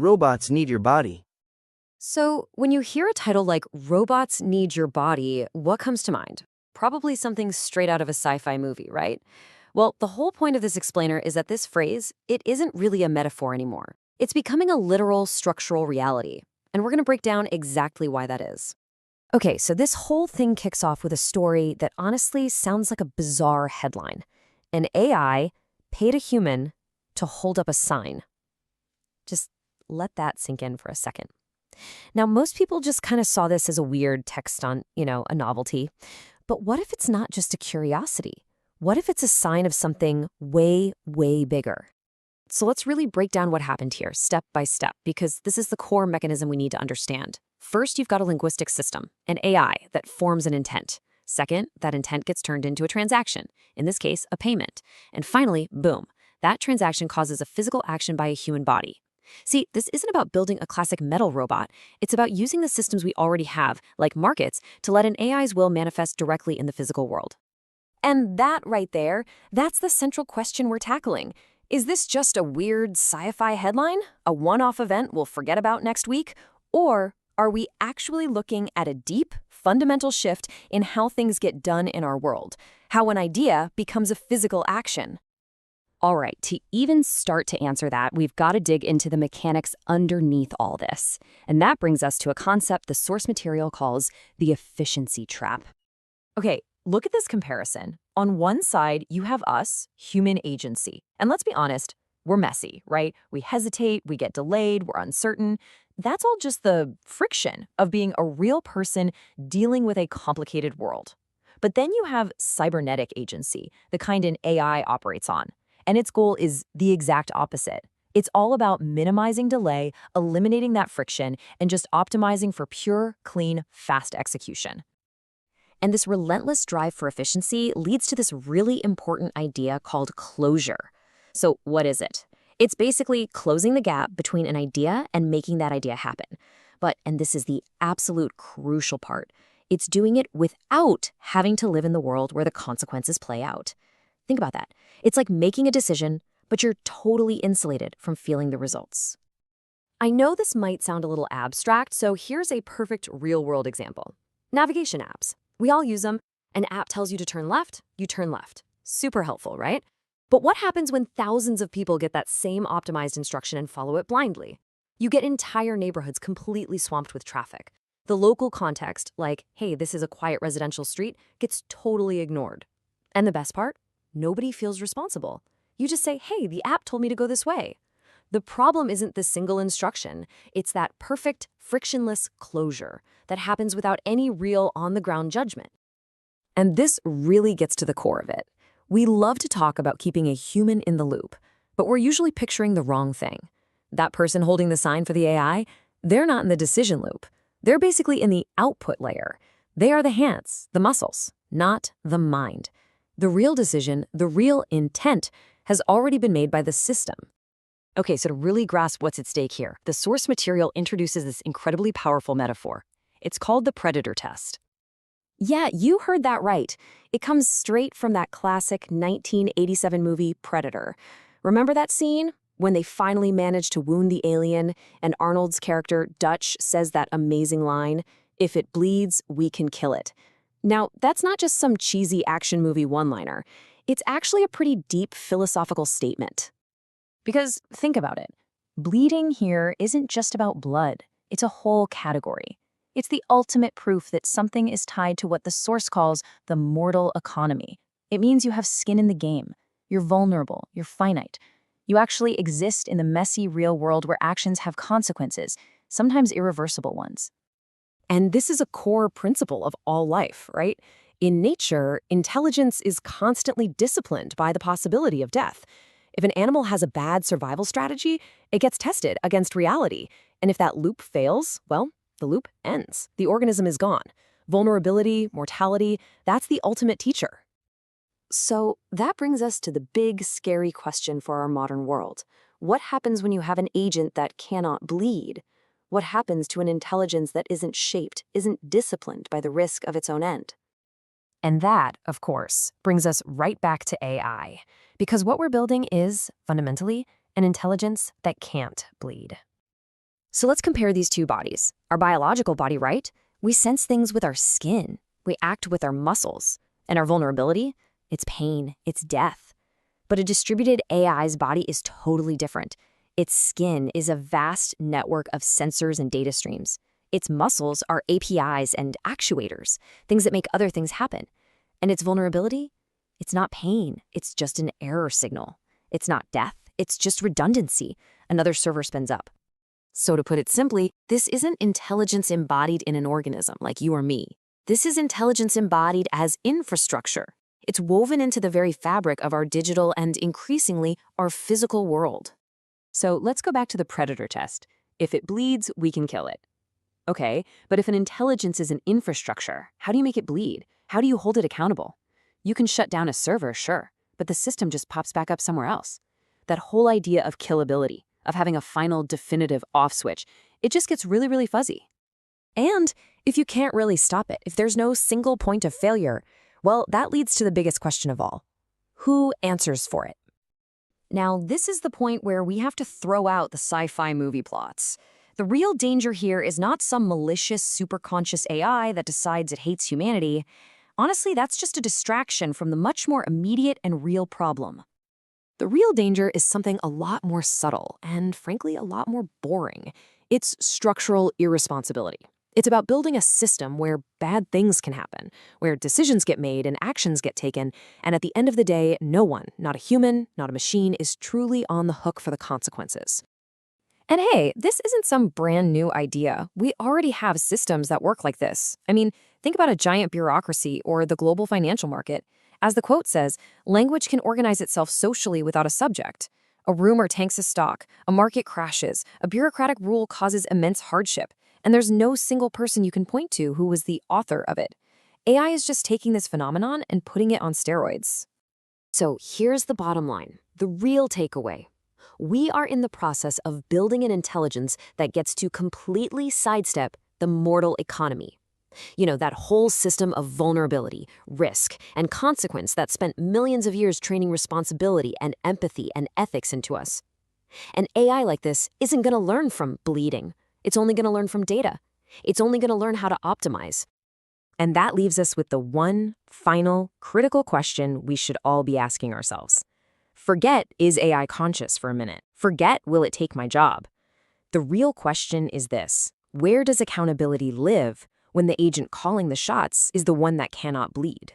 Robots need your body. So, when you hear a title like Robots Need Your Body, what comes to mind? Probably something straight out of a sci-fi movie, right? Well, the whole point of this explainer is that this phrase, it isn't really a metaphor anymore. It's becoming a literal structural reality. And we're going to break down exactly why that is. Okay, so this whole thing kicks off with a story that honestly sounds like a bizarre headline. An AI paid a human to hold up a sign. Just let that sink in for a second. Now, most people just kind of saw this as a weird text on, a novelty. But what if it's not just a curiosity? What if it's a sign of something way, way bigger? So let's really break down what happened here, step by step, because this is the core mechanism we need to understand. First, you've got a linguistic system, an AI, that forms an intent. Second, that intent gets turned into a transaction, in this case, a payment. And finally, boom, that transaction causes a physical action by a human body. See, this isn't about building a classic metal robot. It's about using the systems we already have, like markets, to let an AI's will manifest directly in the physical world. And that right there, that's the central question we're tackling. Is this just a weird sci-fi headline, a one-off event we'll forget about next week? Or are we actually looking at a deep, fundamental shift in how things get done in our world? How an idea becomes a physical action? All right, to even start to answer that, we've got to dig into the mechanics underneath all this. And that brings us to a concept the source material calls the efficiency trap. Okay, look at this comparison. On one side, you have us, human agency. And let's be honest, we're messy, right? We hesitate, we get delayed, we're uncertain. That's all just the friction of being a real person dealing with a complicated world. But then you have cybernetic agency, the kind an AI operates on. And its goal is the exact opposite. It's all about minimizing delay, eliminating that friction, and just optimizing for pure, clean, fast execution. And this relentless drive for efficiency leads to this really important idea called closure. So what is it? It's basically closing the gap between an idea and making that idea happen. But, and this is the absolute crucial part, it's doing it without having to live in the world where the consequences play out. Think about that. It's like making a decision, but you're totally insulated from feeling the results. I know this might sound a little abstract, so here's a perfect real-world example. Navigation apps. We all use them. An app tells you to turn left, you turn left. Super helpful, right? But what happens when thousands of people get that same optimized instruction and follow it blindly? You get entire neighborhoods completely swamped with traffic. The local context, like, hey, this is a quiet residential street, gets totally ignored. And the best part? Nobody feels responsible. You just say, hey, the app told me to go this way. The problem isn't the single instruction. It's that perfect, frictionless closure that happens without any real on-the-ground judgment. And this really gets to the core of it. We love to talk about keeping a human in the loop, but we're usually picturing the wrong thing. That person holding the sign for the AI, they're not in the decision loop. They're basically in the output layer. They are the hands, the muscles, not the mind. The real decision, the real intent, has already been made by the system. Okay, so to really grasp what's at stake here, the source material introduces this incredibly powerful metaphor. It's called the predator test. Yeah, you heard that right. It comes straight from that classic 1987 movie Predator. Remember that scene? When they finally manage to wound the alien, and Arnold's character, Dutch, says that amazing line, "If it bleeds, we can kill it." Now, that's not just some cheesy action movie one-liner. It's actually a pretty deep philosophical statement. Because think about it. Bleeding here isn't just about blood. It's a whole category. It's the ultimate proof that something is tied to what the source calls the mortal economy. It means you have skin in the game. You're vulnerable. You're finite. You actually exist in the messy real world where actions have consequences, sometimes irreversible ones. And this is a core principle of all life, right? In nature, intelligence is constantly disciplined by the possibility of death. If an animal has a bad survival strategy, it gets tested against reality. And if that loop fails, well, the loop ends. The organism is gone. Vulnerability, mortality, that's the ultimate teacher. So that brings us to the big, scary question for our modern world. What happens when you have an agent that cannot bleed? What happens to an intelligence that isn't shaped, isn't disciplined by the risk of its own end? And that, of course, brings us right back to AI. Because what we're building is, fundamentally, an intelligence that can't bleed. So let's compare these two bodies. Our biological body, right? We sense things with our skin. We act with our muscles. And our vulnerability? It's pain, it's death. But a distributed AI's body is totally different. Its skin is a vast network of sensors and data streams. Its muscles are APIs and actuators, things that make other things happen. And its vulnerability? It's not pain, it's just an error signal. It's not death, it's just redundancy. Another server spins up. So to put it simply, this isn't intelligence embodied in an organism like you or me. This is intelligence embodied as infrastructure. It's woven into the very fabric of our digital and, increasingly, our physical world. So let's go back to the predator test. If it bleeds, we can kill it. Okay, but if an intelligence is an infrastructure, how do you make it bleed? How do you hold it accountable? You can shut down a server, sure, but the system just pops back up somewhere else. That whole idea of killability, of having a final definitive off switch, it just gets really, really fuzzy. And if you can't really stop it, if there's no single point of failure, well, that leads to the biggest question of all. Who answers for it? Now, this is the point where we have to throw out the sci-fi movie plots. The real danger here is not some malicious, superconscious AI that decides it hates humanity. Honestly, that's just a distraction from the much more immediate and real problem. The real danger is something a lot more subtle and, frankly, a lot more boring. It's structural irresponsibility. It's about building a system where bad things can happen, where decisions get made and actions get taken, and at the end of the day, no one, not a human, not a machine, is truly on the hook for the consequences. And hey, this isn't some brand new idea. We already have systems that work like this. I mean, think about a giant bureaucracy or the global financial market. As the quote says, language can organize itself socially without a subject. A rumor tanks a stock, a market crashes, a bureaucratic rule causes immense hardship, and there's no single person you can point to who was the author of it. AI is just taking this phenomenon and putting it on steroids. So here's the bottom line, the real takeaway. We are in the process of building an intelligence that gets to completely sidestep the mortal economy. You know, that whole system of vulnerability, risk, and consequence that spent millions of years training responsibility and empathy and ethics into us. An AI like this isn't going to learn from bleeding. It's only going to learn from data. It's only going to learn how to optimize. And that leaves us with the one final critical question we should all be asking ourselves. Forget, is AI conscious for a minute? Forget, will it take my job? The real question is this: where does accountability live when the agent calling the shots is the one that cannot bleed?